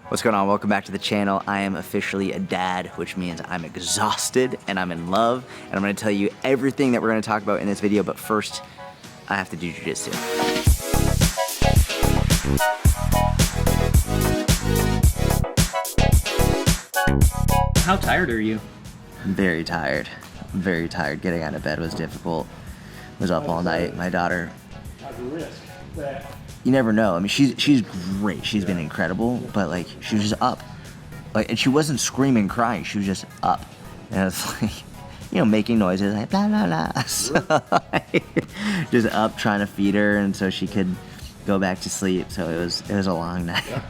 What's going on? Welcome back to the channel. I am officially a dad, which means I'm exhausted and I'm in love, and I'm gonna tell you everything that we're gonna talk about in this video, but first, I have to do jiu-jitsu. How tired are you? Very tired. Very tired. Getting out of bed was difficult. Was up all night. My daughter. You never know. I mean, she's great. She's been incredible, but like she was just up, like, and she wasn't screaming, crying. She was just up, and it's like, you know, making noises like blah blah blah. So, just up trying to feed her, and so she could go back to sleep. So it was a long night. Yeah.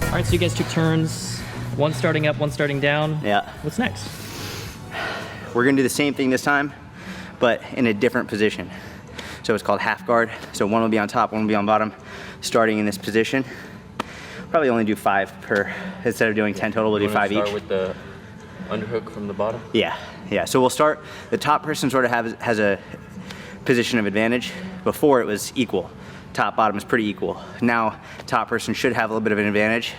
All right, so you guys took turns, one starting up, one starting down. Yeah. What's next? We're gonna do the same thing this time, but in a different position. So it's called half guard. So one will be on top, one will be on bottom, starting in this position. Probably only do 5 per, instead of doing 10 total, we'll do 5 each. Start with the underhook from the bottom? Yeah. So we'll start, the top person sort of has a position of advantage. Before it was equal. Top, bottom is pretty equal. Now, top person should have a little bit of an advantage.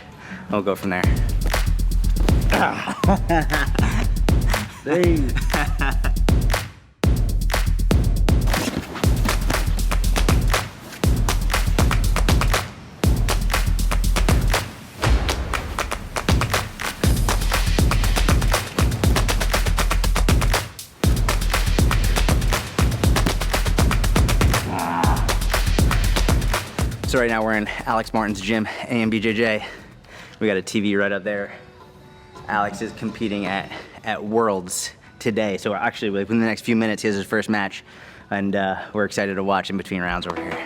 We'll go from there. So right now we're in Alex Martin's gym, AM BJJ. We got a TV right up there. Alex is competing at Worlds today. So actually within the next few minutes, he has his first match, and we're excited to watch in between rounds over here.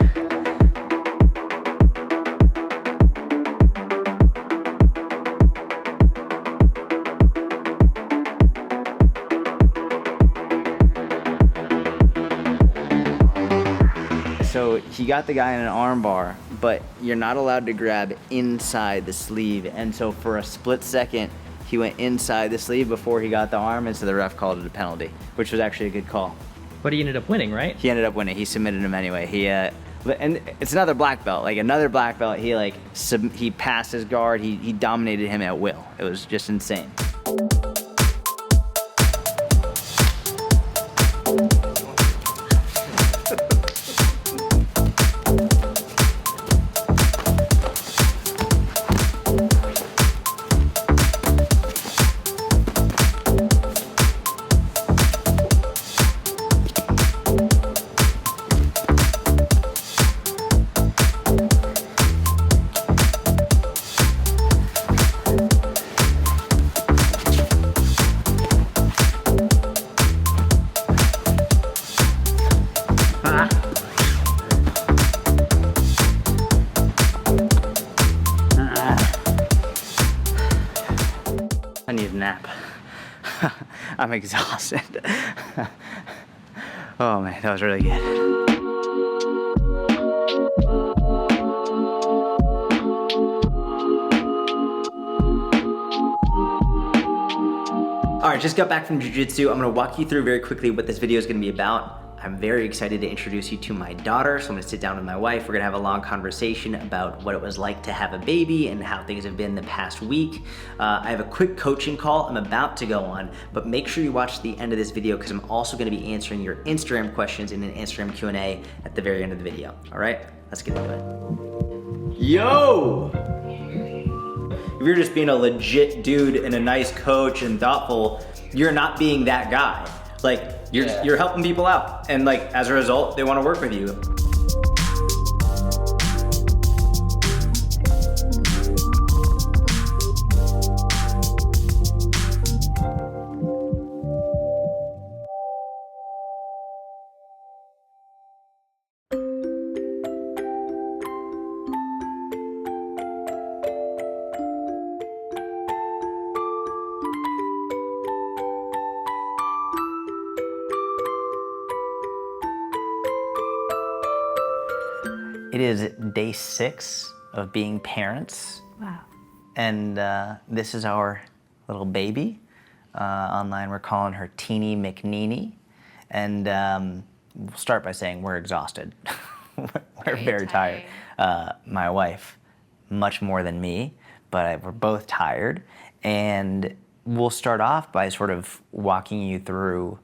So he got the guy in an arm bar, but you're not allowed to grab inside the sleeve. And so for a split second, he went inside the sleeve before he got the arm, and so the ref called it a penalty, which was actually a good call. But he ended up winning, right? He ended up winning. He submitted him anyway. And it's another black belt. Like another black belt, he passed his guard. He dominated him at will. It was just insane. I need a nap. I'm exhausted. Oh man, that was really good. All right, just got back from jiu-jitsu. I'm gonna walk you through very quickly what this video is gonna be about. I'm very excited to introduce you to my daughter. So I'm gonna sit down with my wife. We're gonna have a long conversation about what it was like to have a baby and how things have been the past week. I have a quick coaching call I'm about to go on, but make sure you watch the end of this video because I'm also gonna be answering your Instagram questions in an Instagram Q&A at the very end of the video. All right, let's get into it. Yo! If you're just being a legit dude and a nice coach and thoughtful, you're not being that guy. Like, you're helping people out, and like, as a result, they wanna work with you. It is day 6 of being parents. Wow. And this is our little baby. Online we're calling her Teeny McNeeny. And we'll start by saying we're exhausted. We're very tired. My wife, much more than me, but we're both tired. And we'll start off by sort of walking you through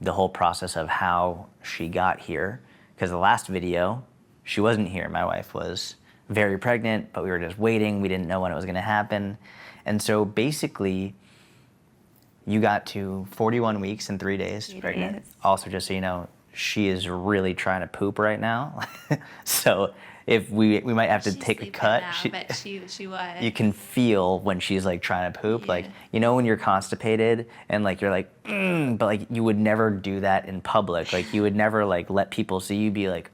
the whole process of how she got here. Because the last video, she wasn't here. My wife was very pregnant, but we were just waiting. We didn't know when it was going to happen. And so basically, you got to 41 weeks and 3 days pregnant. Days. Also, just so you know, she is really trying to poop right now. So if we might have to take a cut. Now, but she was. You can feel when she's like trying to poop. Like, you know, when you're constipated and like you're like, but like you would never do that in public. Like you would never like let people see you be like,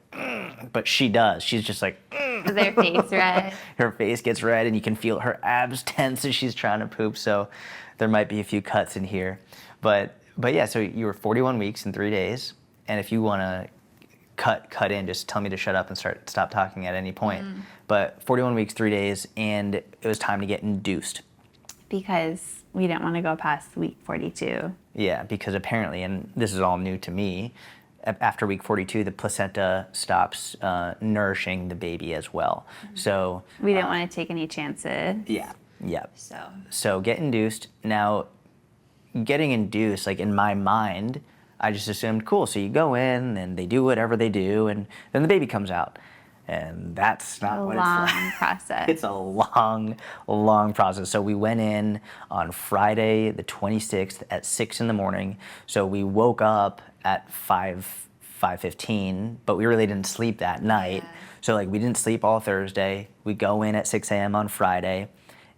but she does. She's just like, Is their face red? Her face gets red and you can feel her abs tense as she's trying to poop. So there might be a few cuts in here. But yeah, so you were 41 weeks and 3 days. And if you want to cut in, just tell me to shut up and stop talking at any point. But 41 weeks, 3 days, and it was time to get induced. Because we didn't want to go past week 42. Yeah, because apparently, and this is all new to me, after week 42, the placenta stops nourishing the baby as well. So we didn't want to take any chances. Yeah. So get induced. Now, getting induced, like in my mind, I just assumed, cool, so you go in and they do whatever they do and then the baby comes out. And that's not what it's like. A long process. It's a long process. So we went in on Friday the 26th at 6 in the morning. So we woke up at 5:15, but we really didn't sleep that night. Yeah. So like we didn't sleep all Thursday. We go in at 6 a.m. on Friday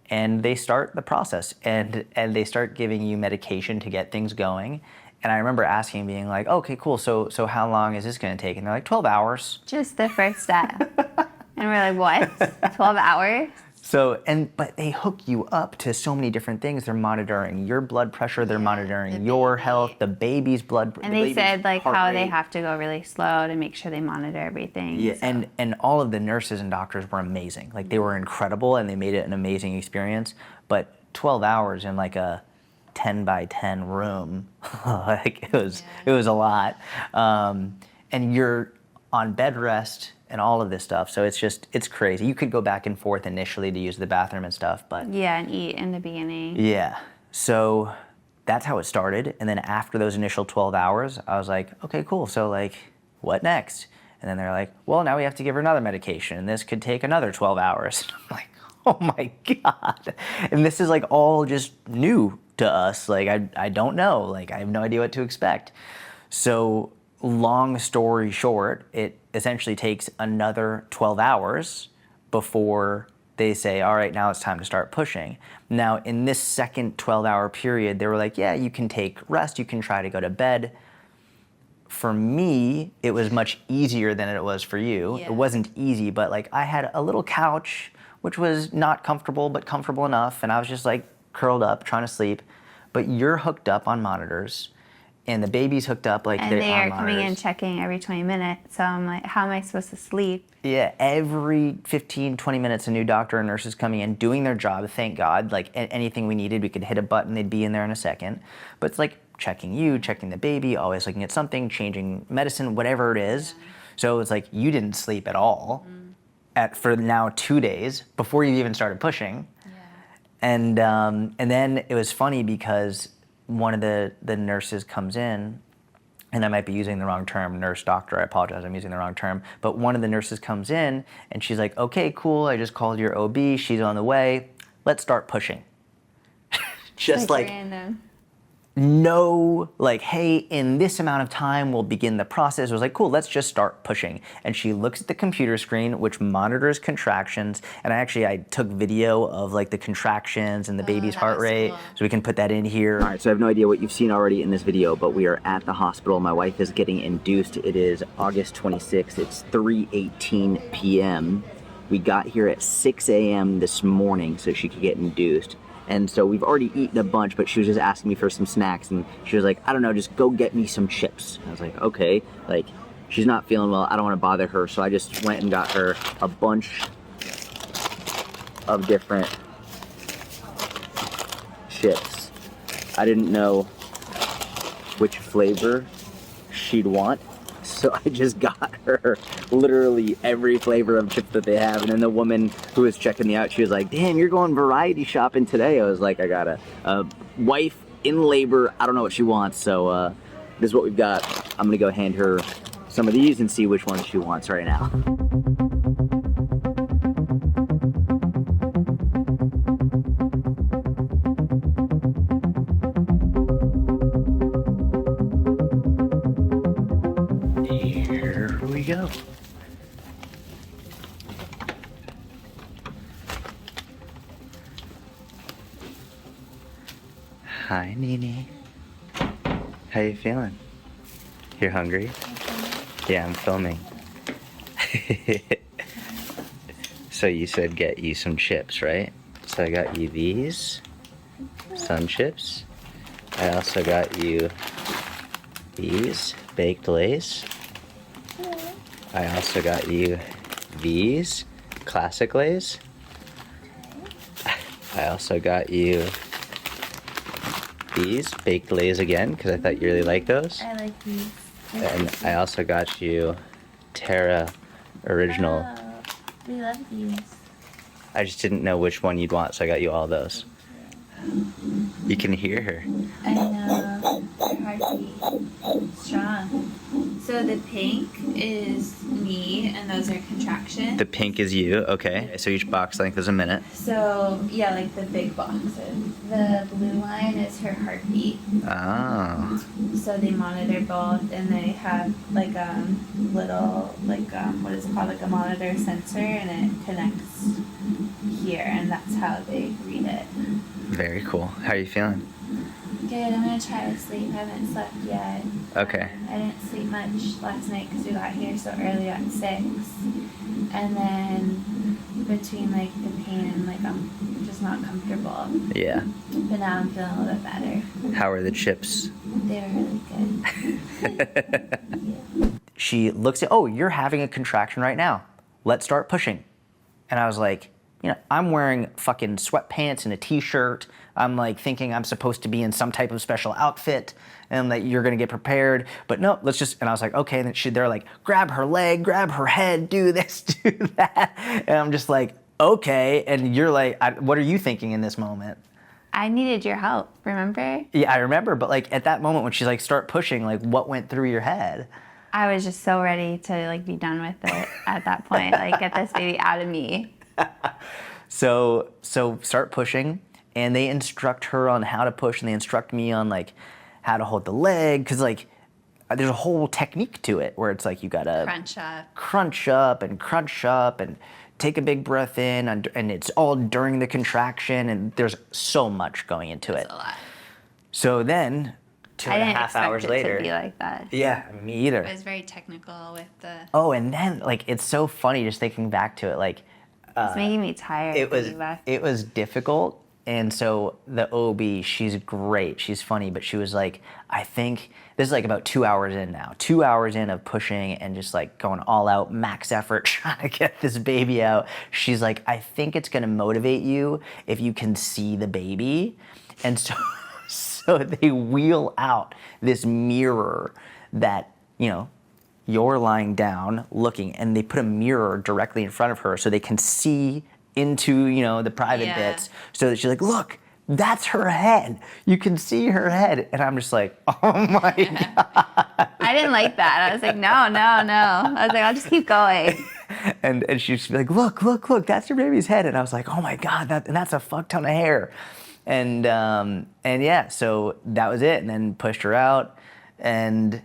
and they start the process and they start giving you medication to get things going. And I remember asking, being like, okay, cool, so how long is this going to take? And they're like, 12 hours. Just the first step. And we're like, what? 12 hours? So, but they hook you up to so many different things. They're monitoring your blood pressure, they're monitoring your health, the baby's blood pressure. And they said like how they have to go really slow to make sure they monitor everything. Yeah, so. and all of the nurses and doctors were amazing. Like they were incredible and they made it an amazing experience. But 12 hours in like a 10 by 10 room, like it was a lot. And you're on bed rest and all of this stuff. So it's crazy. You could go back and forth initially to use the bathroom and stuff, but yeah, and eat in the beginning. Yeah. So that's how it started. And then after those initial 12 hours, I was like, okay, cool. So like, what next? And then they're like, well, now we have to give her another medication and this could take another 12 hours. I'm like, oh my God. And this is like all just new to us. Like, I don't know. Like, I have no idea what to expect. So long story short, it essentially takes another 12 hours before they say, all right, now it's time to start pushing. Now, in this second 12-hour period, they were like, yeah, you can take rest. You can try to go to bed. For me, it was much easier than it was for you. Yeah. It wasn't easy, but like I had a little couch, which was not comfortable, but comfortable enough. And I was just like curled up, trying to sleep. But you're hooked up on monitors and the baby's hooked up like and they're they on are monitors. coming in checking every 20 minutes. So I'm like, how am I supposed to sleep? Yeah, every 15, 20 minutes, a new doctor or nurse is coming in, doing their job, thank God. Like anything we needed, we could hit a button, they'd be in there in a second. But it's like checking you, checking the baby, always looking at something, changing medicine, whatever it is. Yeah. So it's like you didn't sleep at all for now 2 days before you even started pushing. Yeah. And then it was funny because one of the nurses comes in, and I might be using the wrong term, nurse, doctor, I apologize, I'm using the wrong term, but one of the nurses comes in and she's like, okay, cool, I just called your OB, she's on the way, let's start pushing. Just like random. No, like, hey, in this amount of time, we'll begin the process. It was like, cool, let's just start pushing. And she looks at the computer screen, which monitors contractions. And I took video of like the contractions and the baby's heart rate. Cool. So we can put that in here. All right, so I have no idea what you've seen already in this video, but we are at the hospital. My wife is getting induced. It is August 26th. It's 3:18 p.m. We got here at 6 a.m. this morning so she could get induced. And so we've already eaten a bunch, but she was just asking me for some snacks, and she was like, I don't know, just go get me some chips. I was like, okay, like, she's not feeling well. I don't want to bother her, so I just went and got her a bunch of different chips. I didn't know which flavor she'd want, so I just got her literally every flavor of chips that they have. And then the woman who was checking me out, she was like, damn, you're going variety shopping today. I was like, I got a wife in labor. I don't know what she wants, so this is what we've got. I'm gonna go hand her some of these and see which ones she wants right now. Here we go. Hi, Nene. How you feeling? You're hungry? Yeah, I'm filming. So you said get you some chips, right? So I got you these, sun chips. I also got you these, baked Lays. I also got you these, classic Lays. I also got you these, baked Lays again, because I thought you really like those. I like these. And I also got you Terra Original. Oh, we love these. I just didn't know which one you'd want, so I got you all those. You can hear her. I know. Her heartbeat. Strong. So the pink is me, and those are contractions. The pink is you, okay. So each box length is a minute. So, yeah, like the big boxes. The blue line is her heartbeat. Oh. So they monitor both, and they have like little, like, what is it called? Like a monitor sensor, and it connects here, and that's how they read it. Very cool. How are you feeling? Good, I'm gonna try to sleep. I haven't slept yet. Okay. I didn't sleep much last night because we got here so early at 6. And then between like the pain and like I'm just not comfortable. Yeah. But now I'm feeling a little bit better. How are the chips? They were really good. She looks at, oh, you're having a contraction right now. Let's start pushing. And I was like, you know, I'm wearing fucking sweatpants and a t-shirt. I'm like thinking I'm supposed to be in some type of special outfit and that you're gonna get prepared. But no, let's just, and I was like, okay. And then they're like, grab her leg, grab her head, do this, do that. And I'm just like, okay. And you're like, what are you thinking in this moment? I needed your help, remember? Yeah, I remember. But like at that moment when she's like, start pushing, like what went through your head? I was just so ready to like be done with it at that point. Like get this baby out of me. So start pushing, and they instruct her on how to push, and they instruct me on like how to hold the leg, because like there's a whole technique to it where it's like you gotta crunch up and take a big breath in, and it's all during the contraction, and there's so much going into it. That's a lot. So then 2.5 hours later, To be like that. yeah, me either. It was very technical with the. Oh, and then like it's so funny just thinking back to it, like. It's making me tired. It was difficult, and so the OB, she's great, she's funny, but she was like, I think this is like about 2 hours in now, 2 hours in of pushing and just like going all out, max effort, trying to get this baby out. She's like, I think it's gonna motivate you if you can see the baby, and so they wheel out this mirror that, you know, you're lying down looking, and they put a mirror directly in front of her so they can see into, you know, the private bits. So that she's like, look, that's her head. You can see her head. And I'm just like, oh my God. I didn't like that. I was like, no. I was like, I'll just keep going. and she'd be like, look, that's your baby's head. And I was like, oh my God, that's a fuck ton of hair. And yeah, so that was it. And then pushed her out, and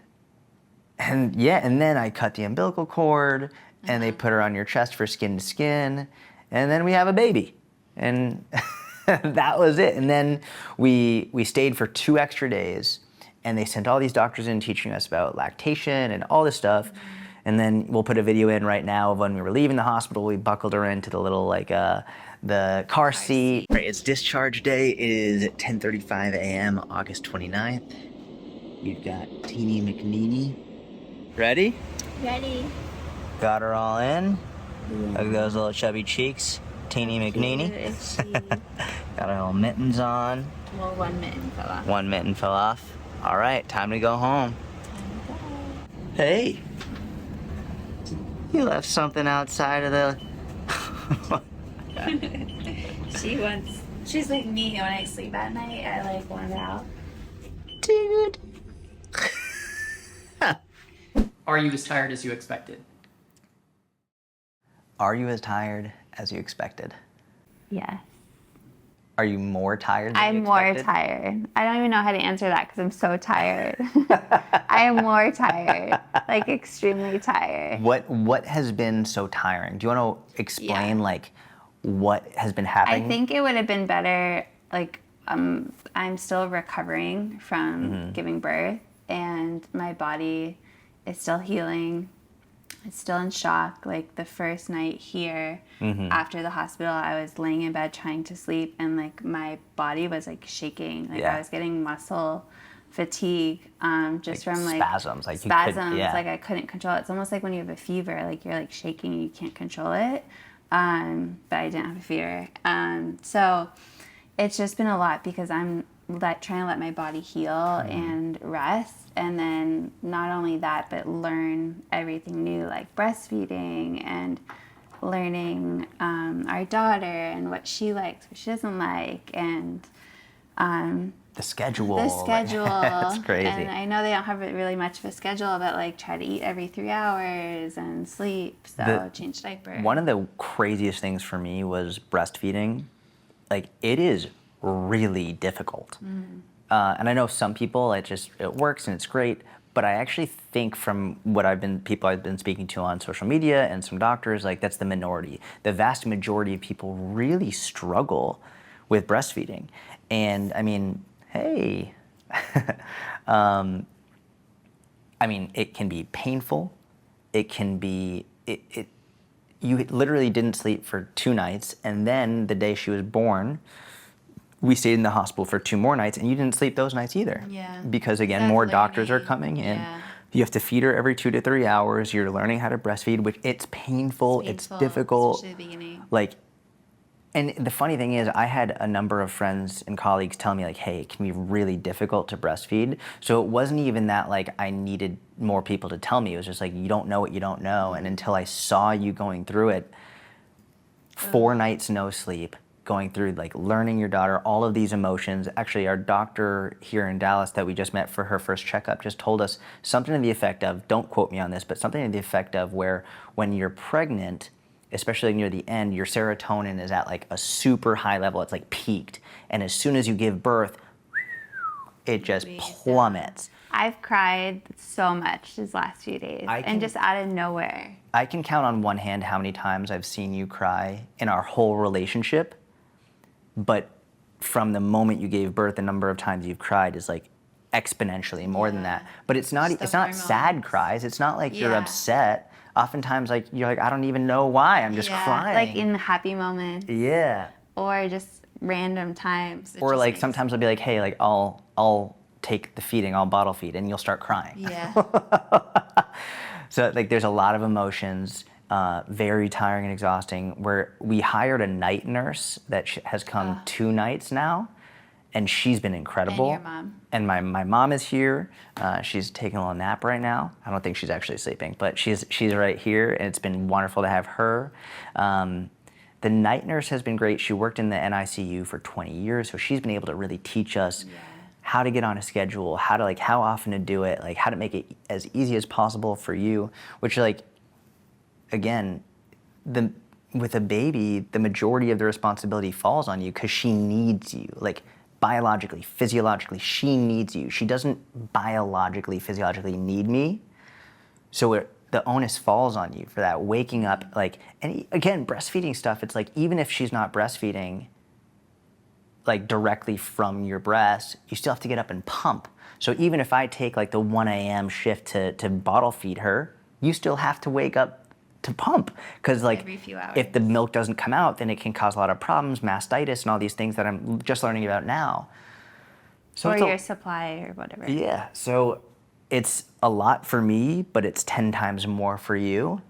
then I cut the umbilical cord, and they put her on your chest for skin to skin, and then we have a baby, and that was it. And then we stayed for 2 extra days, and they sent all these doctors in teaching us about lactation and all this stuff. And then we'll put a video in right now of when we were leaving the hospital. We buckled her into the little the car seat. Right, it's discharge day. It is 10:35 a.m. August 29th. We've got Teeny McNeeny. Ready? Ready? Got her all in. Look at those little chubby cheeks. Teeny McNeeny. Is she? Got her little mittens on. Well, one mitten fell off. One mitten fell off. All right, time to go home. Hey. You left something outside of the... She's like me when I sleep at night. I like want it out. Dude. Are you as tired as you expected? Are you as tired as you expected? Yes. Are you more tired than you I'm more expected? tired. I don't even know how to answer that because I'm so tired. I am more tired, like extremely tired. What has been so tiring? Do you want to explain like what has been happening? I think it would have been better, like, I'm still recovering from giving birth, and my body is still healing. It's still in shock. Like, the first night here after the hospital, I was laying in bed trying to sleep, and like my body was like shaking. Like I was getting muscle fatigue, just like from like spasms. Like spasms. You could, Like I couldn't control it. It's almost like when you have a fever, like you're like shaking and you can't control it. But I didn't have a fever. So it's just been a lot because I'm trying to let my body heal and rest. And then not only that, but learn everything new, like breastfeeding and learning our daughter and what she likes, what she doesn't like, and the schedule. It's crazy. And I know they don't have really much of a schedule, but like try to eat every 3 hours and sleep. So change diaper. One of the craziest things for me was breastfeeding. Like, it is really difficult. And I know some people, it works and it's great, but I actually think from what people I've been speaking to on social media and some doctors, like that's the minority. The vast majority of people really struggle with breastfeeding. And I mean, hey, I mean, it can be painful. It can be, you literally didn't sleep for 2 nights, and then the day she was born, we stayed in the hospital for 2 more nights, and you didn't sleep those nights either. Yeah. Because again, more doctors are coming in. Yeah. You have to feed her every 2 to 3 hours. You're learning how to breastfeed, which it's painful, it's difficult. Especially the beginning. Like, and the funny thing is, I had a number of friends and colleagues tell me like, hey, it can be really difficult to breastfeed. So it wasn't even that like I needed more people to tell me. It was just like, you don't know what you don't know. And until I saw you going through it, 4 nights no sleep, going through like learning your daughter, all of these emotions. Actually, our doctor here in Dallas that we just met for her first checkup just told us something to the effect of, don't quote me on this, but something to the effect of where when you're pregnant, especially near the end, your serotonin is at like a super high level. It's like peaked. And as soon as you give birth, it just plummets. I've cried so much these last few days, and just out of nowhere. I can count on one hand how many times I've seen you cry in our whole relationship. But from the moment you gave birth, the number of times you've cried is like exponentially more than that. But it's not sad cries. It's not like you're upset. Oftentimes, like you're like, I don't even know why. I'm just crying. Like in happy moments. Yeah. Or just random times. Or like sometimes I'll be like, hey, like I'll take the feeding, I'll bottle feed, and you'll start crying. Yeah. So like there's a lot of emotions. Very tiring and exhausting, where we hired a night nurse that has come 2 nights now, and she's been incredible. And your mom. And my mom is here. She's taking a little nap right now. I don't think she's actually sleeping, but she's right here, and it's been wonderful to have her. The night nurse has been great. She worked in the NICU for 20 years, so she's been able to really teach us how to get on a schedule, how often to do it, like how to make it as easy as possible for you, which like, again, with a baby, the majority of the responsibility falls on you because she needs you. Like biologically, physiologically, she needs you. She doesn't biologically, physiologically need me. So the onus falls on you for that, waking up. Like, and again, breastfeeding stuff, it's like, even if she's not breastfeeding like directly from your breast, you still have to get up and pump. So even if I take like the 1 a.m. shift to bottle feed her, you still have to wake up to pump, because like Every few hours. if the milk doesn't come out, then it can cause a lot of problems, mastitis and all these things that I'm just learning about now. So Or it's your supply or whatever. yeah, so it's a lot for me, but it's 10 times more for you.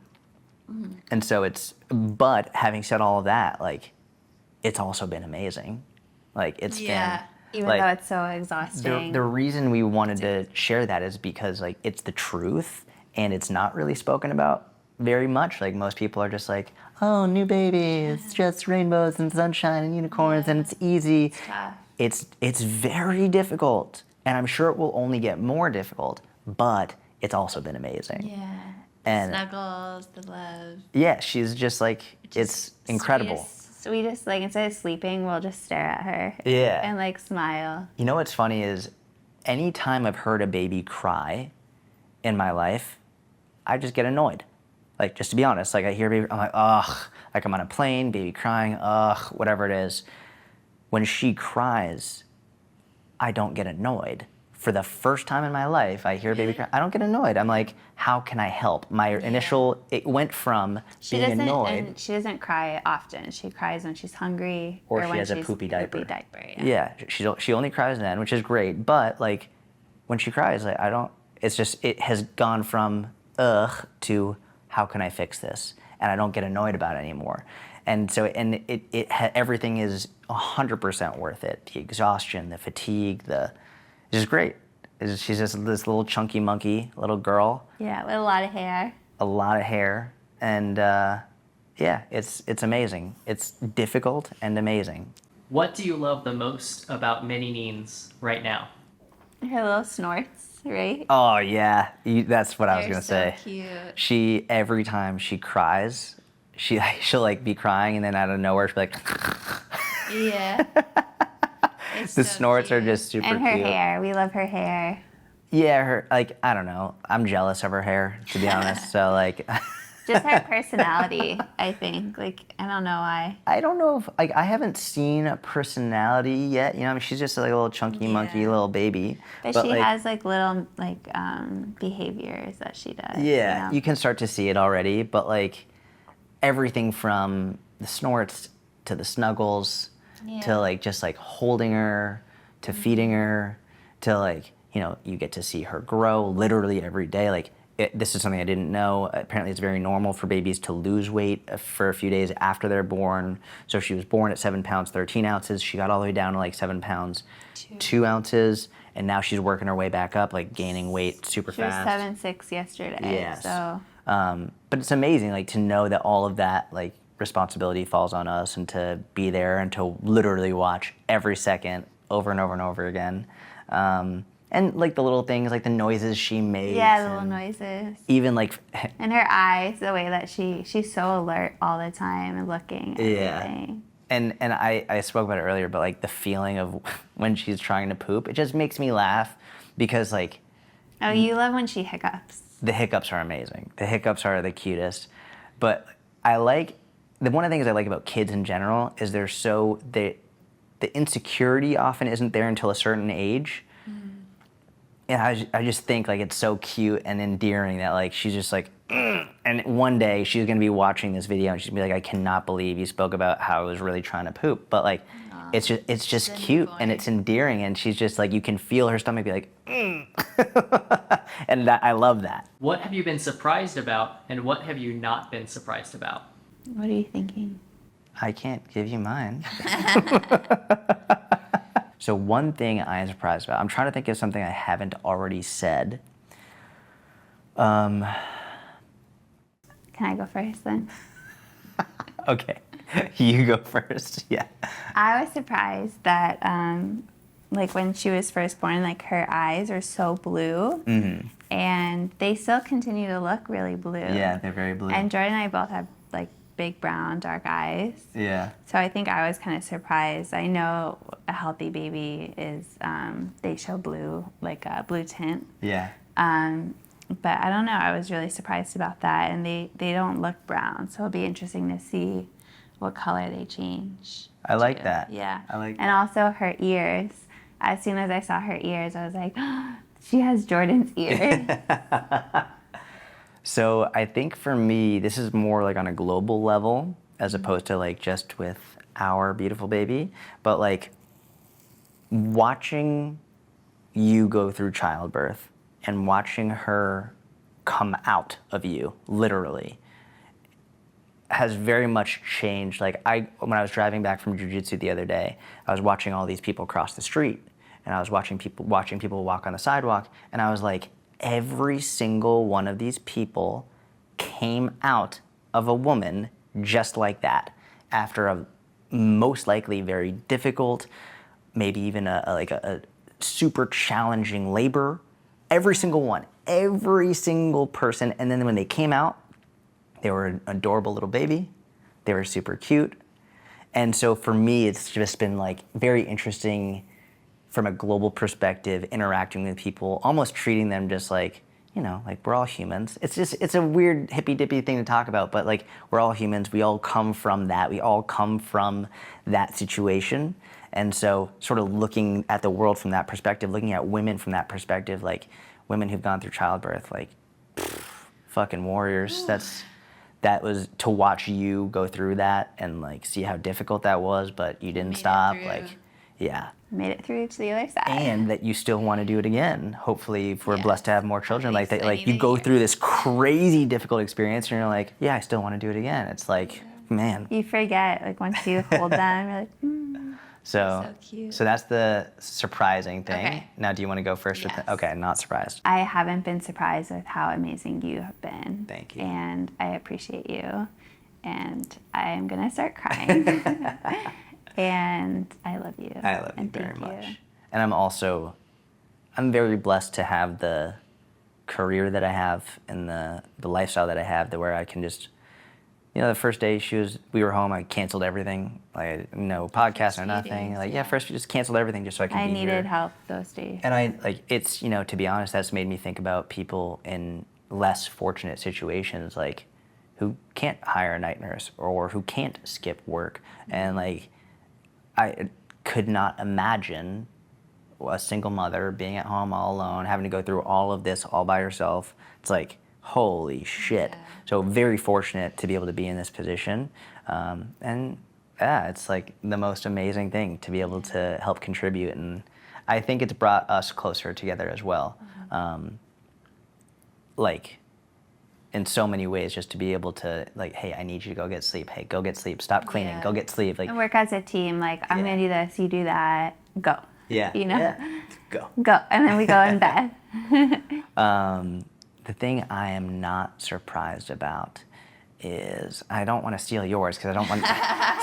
And so but having said all of that, like, it's also been amazing. Like, it's been, even like, though it's so exhausting. the reason we wanted to share that is because, like, it's the truth, and it's not really spoken about very much. Like, most people are just like, oh, new baby, it's just rainbows and sunshine and unicorns and it's easy. It's tough. It's very difficult, and I'm sure it will only get more difficult, but it's also been amazing. Yeah. And Snuggles, the love. yeah, she's just like, it's incredible. Sweetest, like, instead of sleeping, we'll just stare at her. Yeah. And, like, smile. You know what's funny is anytime I've heard a baby cry in my life, I just get annoyed. Like, just to be honest, like, I hear baby, I'm like, ugh. Like, I'm on a plane, baby crying, ugh, whatever it is. When she cries, I don't get annoyed. For the first time in my life, I hear a baby cry, I don't get annoyed. I'm like, how can I help? My initial, it went from being annoyed. And she doesn't cry often. She cries when she's hungry. Or she when has a she's poopy diaper. Yeah. She only cries then, which is great. But, like, when she cries, like, it has gone from ugh to how can I fix this? And I don't get annoyed about it anymore. And so, everything is 100% worth it. The exhaustion, the fatigue, it's just great. She's just this little chunky monkey, little girl. Yeah, with a lot of hair. A lot of hair. And yeah, it's amazing. It's difficult and amazing. What do you love the most about Mini Neens right now? Her little snorts, right? Oh yeah, that's what I was They're gonna so say. Cute. Every time she cries, she'll like be crying, and then out of nowhere she'll be like. Yeah. The snorts are just super cute. And her hair, we love her hair. Yeah, I don't know. I'm jealous of her hair, to be honest. So, like. Just her personality, I think. Like, I don't know why. I don't know if, like, I haven't seen a personality yet. You know, I mean, she's just like a little chunky monkey little baby. But she has, like, little, like, behaviors that she does. Yeah, you know? you can start to see it already. But, like, everything from the snorts to the snuggles to, like, just, like, holding her to feeding her to, like, you know, you get to see her grow literally every day. Like, this is something I didn't know. Apparently, it's very normal for babies to lose weight for a few days after they're born. So she was born at 7 pounds, 13 ounces. She got all the way down to like 7 pounds, 2 ounces. And now she's working her way back up, like gaining weight super fast. She was 7'6" yesterday. Yes. So. But it's amazing, like, to know that all of that, like, responsibility falls on us, and to be there and to literally watch every second over and over and over again. And, like, the little things, like the noises she makes. Yeah, the little noises. Even, like... And her eyes, the way that she's so alert all the time and looking at everything. And I spoke about it earlier, but, like, the feeling of when she's trying to poop, it just makes me laugh because, like... Oh, you love when she hiccups. The hiccups are amazing. The hiccups are the cutest. But I like... One of the things I like about kids in general is the insecurity often isn't there until a certain age. And I just think, like, it's so cute and endearing that, like, she's just like, and one day she's going to be watching this video and she's going to be like, I cannot believe you spoke about how I was really trying to poop. But, like, it's just cute and it's endearing, and she's just like, you can feel her stomach be like, and I love that. What have you been surprised about, and what have you not been surprised about? What are you thinking? I can't give you mine. So one thing I am surprised about, I'm trying to think of something I haven't already said. Can I go first then? Okay, you go first, yeah. I was surprised that, like, when she was first born, like, her eyes are so blue. Mm-hmm. And they still continue to look really blue. Yeah, they're very blue. And Jordan and I both have, like, big brown, dark eyes. Yeah. So I think I was kind of surprised. I know a healthy baby is, they show blue, like a blue tint. Yeah. But I don't know, I was really surprised about that. And they don't look brown, so it'll be interesting to see what color they change. I like that. Yeah. I like that. And also her ears. As soon as I saw her ears, I was like, oh, she has Jordan's ears. So I think for me, this is more like on a global level as opposed to, like, just with our beautiful baby. But, like, watching you go through childbirth and watching her come out of you, literally, has very much changed. Like when I was driving back from jiu-jitsu the other day, I was watching all these people cross the street, and I was watching people walk on the sidewalk, and I was like, every single one of these people came out of a woman just like that after a most likely very difficult, maybe even a super challenging labor. Every single one, every single person. And then when they came out, they were an adorable little baby. They were super cute. And so for me, it's just been like very interesting from a global perspective, interacting with people, almost treating them just like, you know, like we're all humans. It's a weird hippy-dippy thing to talk about, but like we're all humans. We all come from that. We all come from that situation. And so sort of looking at the world from that perspective, looking at women from that perspective, like women who've gone through childbirth, like fucking warriors. That was to watch you go through that and like see how difficult that was, but you didn't stop. Like, yeah. Made it through to the other side. And that you still want to do it again. Hopefully, if we're blessed to have more children, like that, like you I go need through this crazy difficult experience, and you're like, yeah, I still want to do it again. It's like, man. You forget, like once you hold them, you're like, So cute. So that's the surprising thing. Okay. Now, do you want to go first? Yes. Okay, not surprised. I haven't been surprised with how amazing you have been. Thank you. And I appreciate you. And I'm gonna start crying. And I love you. I love you and very thank much. you. And I'm very blessed to have the career that I have and the lifestyle that I have, to where I can just, you know, the first day we were home, I canceled everything, like no podcast or nothing. Like, first we just canceled everything just so I could I be needed here. help those days. And it's, you know, to be honest, that's made me think about people in less fortunate situations, like who can't hire a night nurse or who can't skip work. And like, I could not imagine a single mother being at home all alone, having to go through all of this all by herself. It's like, holy shit. Yeah. So very fortunate to be able to be in this position. And yeah, it's like the most amazing thing to be able to help contribute. And I think it's brought us closer together as well. Like in so many ways, just to be able to like, hey, I need you to go get sleep. Hey, go get sleep. Stop cleaning. Go get sleep. Like, and work as a team. Like, I'm gonna do this, you do that. Go. Yeah. You know? Yeah. Go. Go. And then we go in bed. The thing I am not surprised about is I don't want to steal yours because I don't want.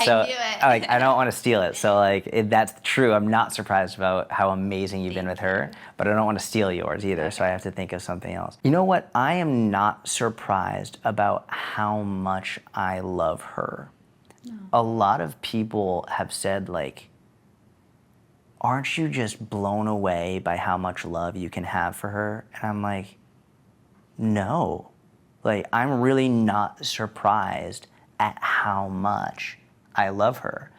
So I knew it. Like I don't want to steal it. So like that's true. I'm not surprised about how amazing you've been with her, but I don't want to steal yours either. Okay. So I have to think of something else. You know what? I am not surprised about how much I love her. No. A lot of people have said like, aren't you just blown away by how much love you can have for her? And I'm like, no. Like, I'm really not surprised at how much I love her.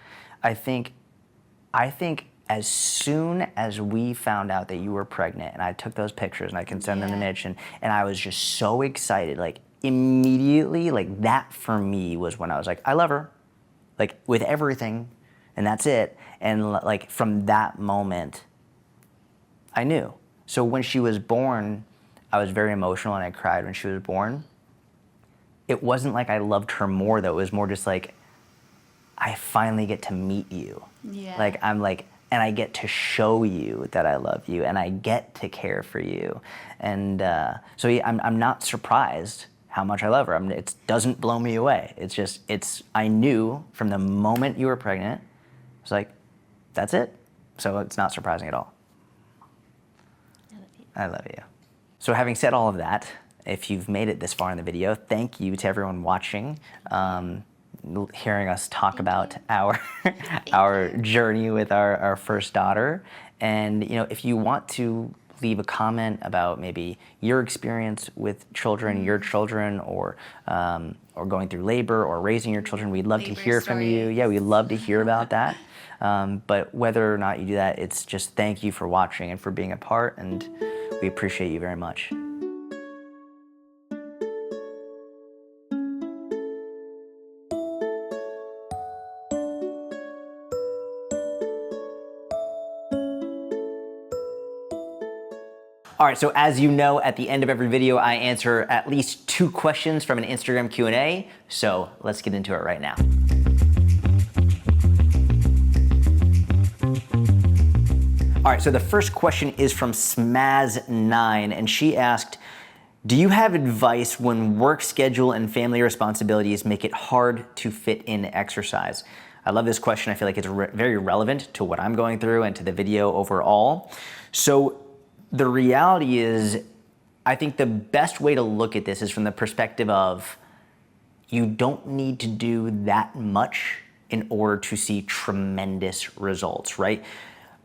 I think as soon as we found out that you were pregnant, and I took those pictures and I can send them to Mitch, and I was just so excited, like immediately, like that for me was when I was like, I love her, like with everything, and that's it. And like from that moment, I knew. So when she was born, I was very emotional and I cried when she was born. It wasn't like I loved her more though. It was more just like, I finally get to meet you. Yeah. Like I'm like, and I get to show you that I love you and I get to care for you. And so yeah, I'm not surprised how much I love her. It doesn't blow me away. It's just, I knew from the moment you were pregnant, it's like, that's it. So it's not surprising at all. I love you. I love you. So having said all of that, if you've made it this far in the video, thank you to everyone watching, hearing us talk about our journey with our first daughter. And you know, if you want to leave a comment about maybe your experience with children, your children, or going through labor or raising your children, we'd love to hear from you. Yeah, we'd love to hear about that. But whether or not you do that, it's just thank you for watching and for being a part, and we appreciate you very much. All right, so as you know, at the end of every video, I answer at least 2 questions from an Instagram Q&A. So let's get into it right now. All right, so the first question is from Smaz9, and she asked, do you have advice when work schedule and family responsibilities make it hard to fit in exercise? I love this question. I feel like it's very relevant to what I'm going through and to the video overall. So the reality is, I think the best way to look at this is from the perspective of you don't need to do that much in order to see tremendous results, right?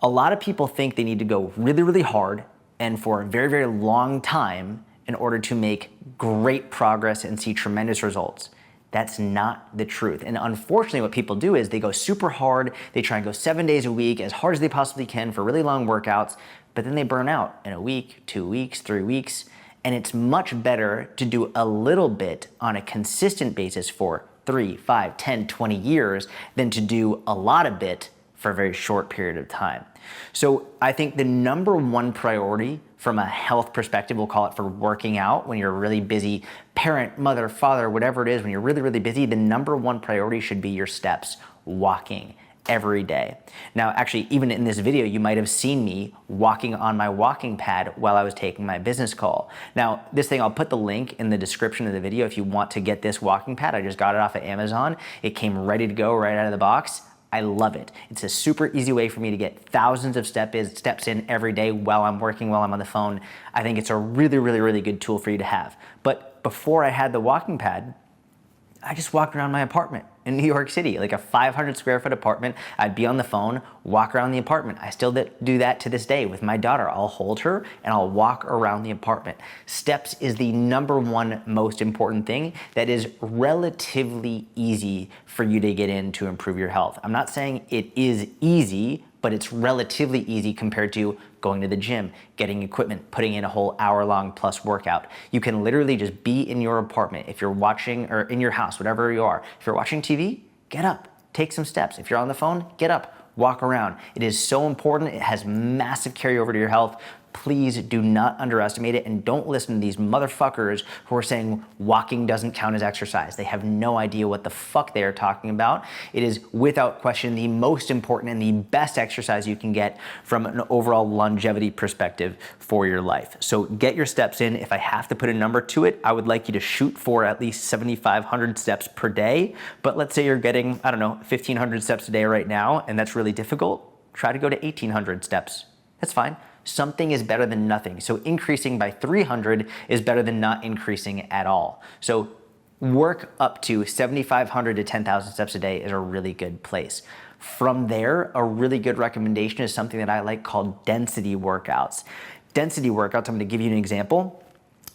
A lot of people think they need to go really, really hard and for a very, very long time in order to make great progress and see tremendous results. That's not the truth. And unfortunately, what people do is they go super hard, they try and go 7 days a week as hard as they possibly can for really long workouts, but then they burn out in a week, 2 weeks, 3 weeks. And it's much better to do a little bit on a consistent basis for 3, 5, 10, 20 years than to do a lot of bit for a very short period of time. So I think the number one priority from a health perspective, we'll call it for working out, when you're a really busy parent, mother, father, whatever it is, when you're really, really busy, the number one priority should be your steps, walking every day. Now, actually, even in this video, you might have seen me walking on my walking pad while I was taking my business call. Now, this thing, I'll put the link in the description of the video if you want to get this walking pad. I just got it off of Amazon. It came ready to go right out of the box. I love it. It's a super easy way for me to get thousands of steps in every day while I'm working, while I'm on the phone. I think it's a really, really, really good tool for you to have. But before I had the walking pad, I just walked around my apartment in New York City, like a 500 square foot apartment. I'd be on the phone, walk around the apartment. I still do that to this day with my daughter. I'll hold her and I'll walk around the apartment. Steps is the number one most important thing that is relatively easy for you to get in to improve your health. I'm not saying it is easy, but it's relatively easy compared to going to the gym, getting equipment, putting in a whole hour-long plus workout. You can literally just be in your apartment. If you're watching, or in your house, whatever you are, if you're watching TV, get up, take some steps. If you're on the phone, get up, walk around. It is so important. It has massive carryover to your health. Please do not underestimate it, and don't listen to these motherfuckers who are saying walking doesn't count as exercise. They have no idea what the fuck they are talking about. It is without question the most important and the best exercise you can get from an overall longevity perspective for your life. So get your steps in. If I have to put a number to it, I would like you to shoot for at least 7,500 steps per day. But let's say you're getting, I don't know, 1,500 steps a day right now, and that's really difficult. Try to go to 1,800 steps. That's fine. Something is better than nothing. So increasing by 300 is better than not increasing at all. So work up to 7,500 to 10,000 steps a day is a really good place. From there, a really good recommendation is something that I like called density workouts. Density workouts, I'm going to give you an example.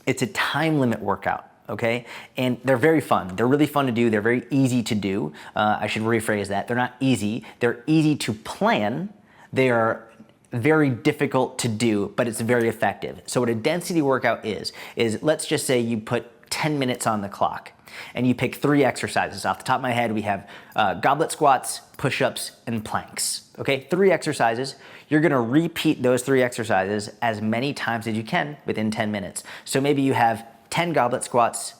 It's a time limit workout. Okay, and they're very fun. They're really fun to do. They're very easy to do. I should rephrase that. They're not easy. They're easy to plan. They are very difficult to do, but it's very effective. So what a density workout is let's just say you put 10 minutes on the clock and you pick 3 exercises. Off the top of my head, we have goblet squats, push-ups, and planks. Okay, 3 exercises. You're gonna repeat those 3 exercises as many times as you can within 10 minutes. So maybe you have 10 goblet squats,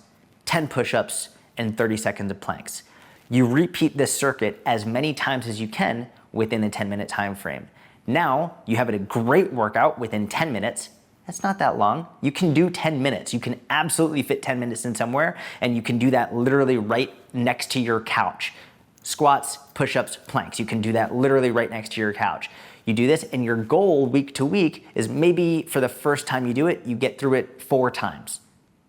10 push-ups, and 30 seconds of planks. You repeat this circuit as many times as you can within a 10-minute time frame. Now you have a great workout within 10 minutes. That's not that long. You can do 10 minutes. You can absolutely fit 10 minutes in somewhere, and you can do that literally right next to your couch. Squats, push-ups, planks. You can do that literally right next to your couch. You do this, and your goal week to week is maybe for the first time you do it, you get through it 4 times.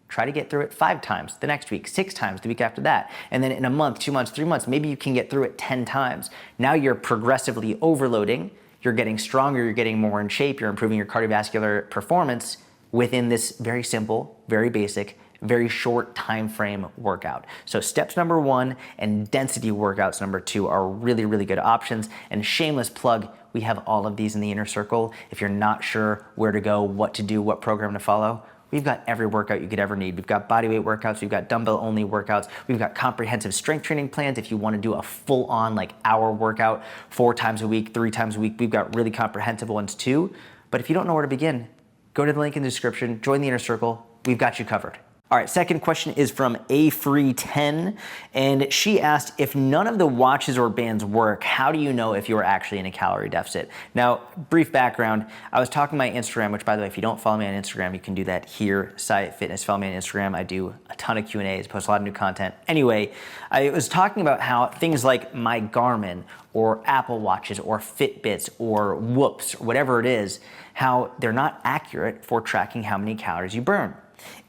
Try to get through it 5 times the next week, 6 times the week after that. And then in a month, 2 months, 3 months, maybe you can get through it 10 times. Now you're progressively overloading. You're getting stronger, you're getting more in shape, you're improving your cardiovascular performance within this very simple, very basic, very short time frame workout. So steps number 1 and density workouts number 2 are really, really good options. And shameless plug, we have all of these in the inner circle. If you're not sure where to go, what to do, what program to follow, we've got every workout you could ever need. We've got bodyweight workouts, we've got dumbbell only workouts, we've got comprehensive strength training plans. If you want to do a full on like hour workout 4 times a week, 3 times a week, we've got really comprehensive ones too. But if you don't know where to begin, go to the link in the description, join the inner circle. We've got you covered. All right, second question is from A-Free10, and she asked, if none of the watches or bands work, how do you know if you're actually in a calorie deficit? Now, brief background, I was talking my Instagram, which by the way, if you don't follow me on Instagram, you can do that here, Sciat Fitness. Follow me on Instagram. I do a ton of Q&As, post a lot of new content. Anyway, I was talking about how things like my Garmin or Apple Watches or Fitbits or Whoops, or whatever it is, how they're not accurate for tracking how many calories you burn.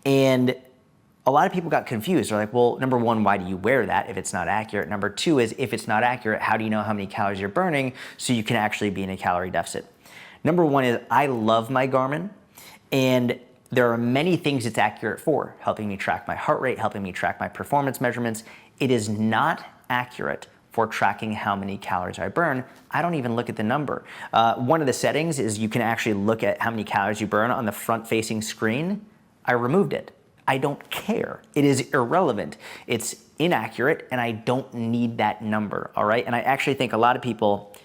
And a lot of people got confused. They're like, well, number one, why do you wear that if it's not accurate? Number two is, if it's not accurate, how do you know how many calories you're burning so you can actually be in a calorie deficit? Number one is, I love my Garmin, and there are many things it's accurate for, helping me track my heart rate, helping me track my performance measurements. It is not accurate for tracking how many calories I burn. I don't even look at the number. One of the settings is you can actually look at how many calories you burn on the front-facing screen. I removed it. I don't care. It is irrelevant. It's inaccurate, and I don't need that number, all right? And I actually think a lot of people,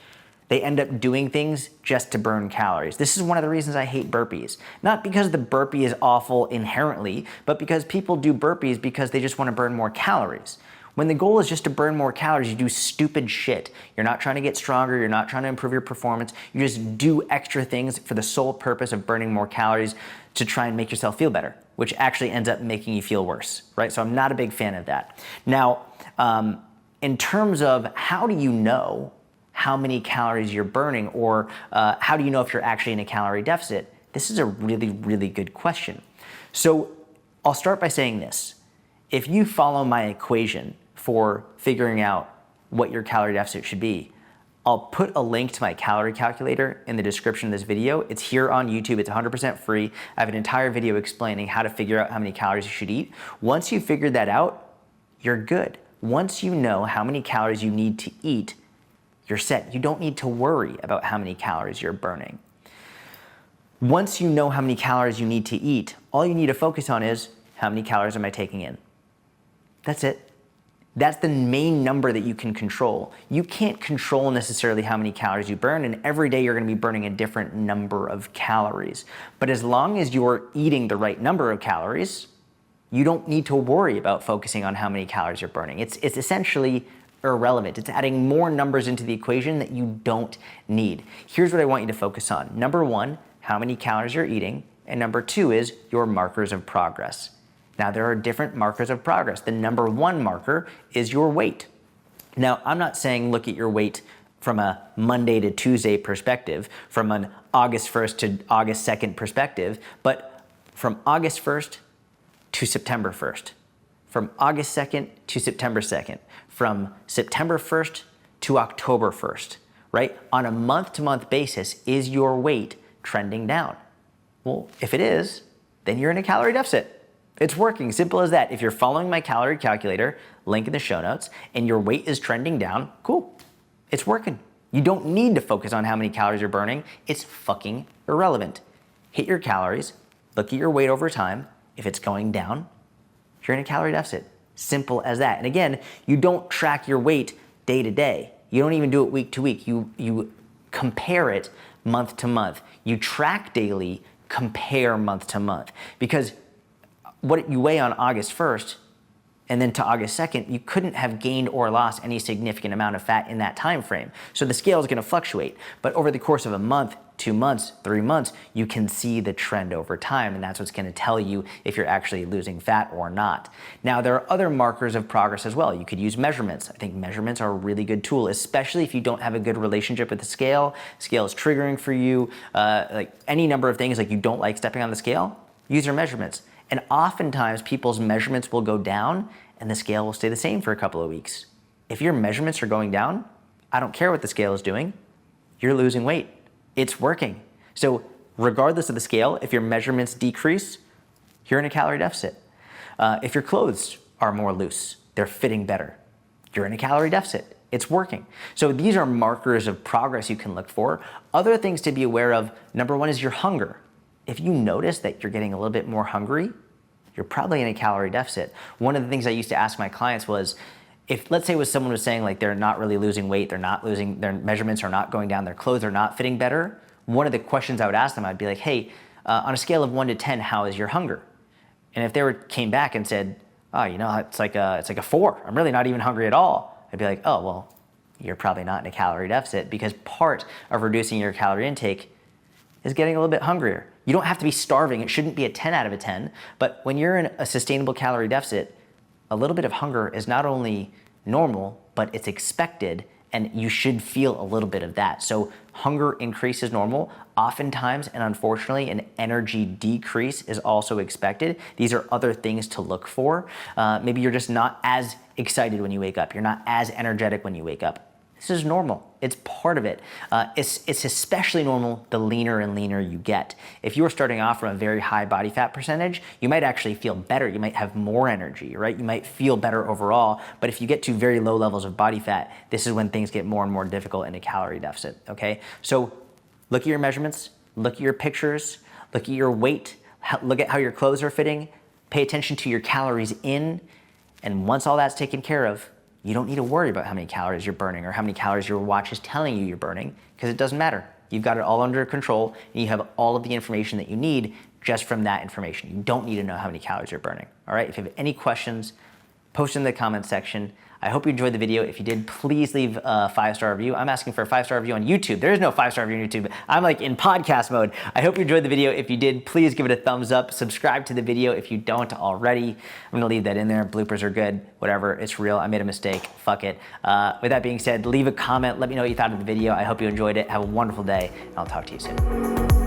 they end up doing things just to burn calories. This is one of the reasons I hate burpees. Not because the burpee is awful inherently, but because people do burpees because they just want to burn more calories. When the goal is just to burn more calories, you do stupid shit. You're not trying to get stronger, you're not trying to improve your performance, you just do extra things for the sole purpose of burning more calories to try and make yourself feel better, which actually ends up making you feel worse, right? So I'm not a big fan of that. Now, in terms of how do you know how many calories you're burning, or how do you know if you're actually in a calorie deficit? This is a really, really good question. So I'll start by saying this. If you follow my equation for figuring out what your calorie deficit should be, I'll put a link to my calorie calculator in the description of this video. It's here on YouTube. It's 100% free. I have an entire video explaining how to figure out how many calories you should eat. Once you figure that out, you're good. Once you know how many calories you need to eat, you're set. You don't need to worry about how many calories you're burning. Once you know how many calories you need to eat, all you need to focus on is, how many calories am I taking in? That's it. That's the main number that you can control. You can't control necessarily how many calories you burn, and every day you're going to be burning a different number of calories. But as long as you're eating the right number of calories, you don't need to worry about focusing on how many calories you're burning. It's essentially irrelevant. It's adding more numbers into the equation that you don't need. Here's what I want you to focus on. Number one, how many calories you're eating, and number two is your markers of progress. Now, there are different markers of progress. The number one marker is your weight. Now, I'm not saying look at your weight from a Monday to Tuesday perspective, from an August 1st to August 2nd perspective, but from August 1st to September 1st, from August 2nd to September 2nd, from September 1st to October 1st, right? On a month-to-month basis, is your weight trending down? Well, if it is, then you're in a calorie deficit. It's working, simple as that. If you're following my calorie calculator, link in the show notes, and your weight is trending down, cool, it's working. You don't need to focus on how many calories you're burning. It's fucking irrelevant. Hit your calories, look at your weight over time. If it's going down, you're in a calorie deficit. Simple as that. And again, you don't track your weight day to day. You don't even do it week to week. You compare it month to month. You track daily, compare month to month. Because what you weigh on August 1st and then to August 2nd, you couldn't have gained or lost any significant amount of fat in that time frame. So the scale is going to fluctuate. But over the course of a month, 2 months, 3 months, you can see the trend over time, and that's what's going to tell you if you're actually losing fat or not. Now, there are other markers of progress as well. You could use measurements. I think measurements are a really good tool, especially if you don't have a good relationship with the scale. Scale is triggering for you, like any number of things, like you don't like stepping on the scale, use your measurements. And oftentimes people's measurements will go down and the scale will stay the same for a couple of weeks. If your measurements are going down, I don't care what the scale is doing, you're losing weight. It's working. So regardless of the scale, if your measurements decrease, you're in a calorie deficit. If your clothes are more loose, they're fitting better, you're in a calorie deficit. It's working. So these are markers of progress you can look for. Other things to be aware of, number one is your hunger. If you notice that you're getting a little bit more hungry, you're probably in a calorie deficit. One of the things I used to ask my clients was, if let's say someone was saying like they're not really losing weight, they're not losing, their measurements are not going down, their clothes are not fitting better, one of the questions I would ask them, I'd be like, hey, On a scale of 1 to 10, how is your hunger? And if they came back and said, oh, you know, it's like a 4. I'm really not even hungry at all. I'd be like, oh, well, you're probably not in a calorie deficit, because part of reducing your calorie intake is getting a little bit hungrier. You don't have to be starving. It shouldn't be a 10 out of a 10. But when you're in a sustainable calorie deficit, a little bit of hunger is not only normal, but it's expected, and you should feel a little bit of that. So hunger increase is normal. Oftentimes, and unfortunately, an energy decrease is also expected. These are other things to look for. Maybe you're just not as excited when you wake up. You're not as energetic when you wake up. This is normal. It's part of it. It's especially normal the leaner and leaner you get. If you were starting off from a very high body fat percentage, you might actually feel better. You might have more energy, right? You might feel better overall. But if you get to very low levels of body fat, this is when things get more and more difficult in a calorie deficit, okay? So look at your measurements, look at your pictures, look at your weight, look at how your clothes are fitting, pay attention to your calories in, and once all that's taken care of, you don't need to worry about how many calories you're burning or how many calories your watch is telling you you're burning, because it doesn't matter. You've got it all under control, and you have all of the information that you need just from that information. You don't need to know how many calories you're burning, all right? If you have any questions, post in the comments section. I hope you enjoyed the video. If you did, please leave a 5-star review. I'm asking for a 5-star review on YouTube. There is no 5-star review on YouTube. I'm like in podcast mode. I hope you enjoyed the video. If you did, please give it a thumbs up. Subscribe to the video if you don't already. I'm gonna leave that in there. Bloopers are good, whatever, it's real. I made a mistake, fuck it. With that being said, leave a comment. Let me know what you thought of the video. I hope you enjoyed it. Have a wonderful day, and I'll talk to you soon.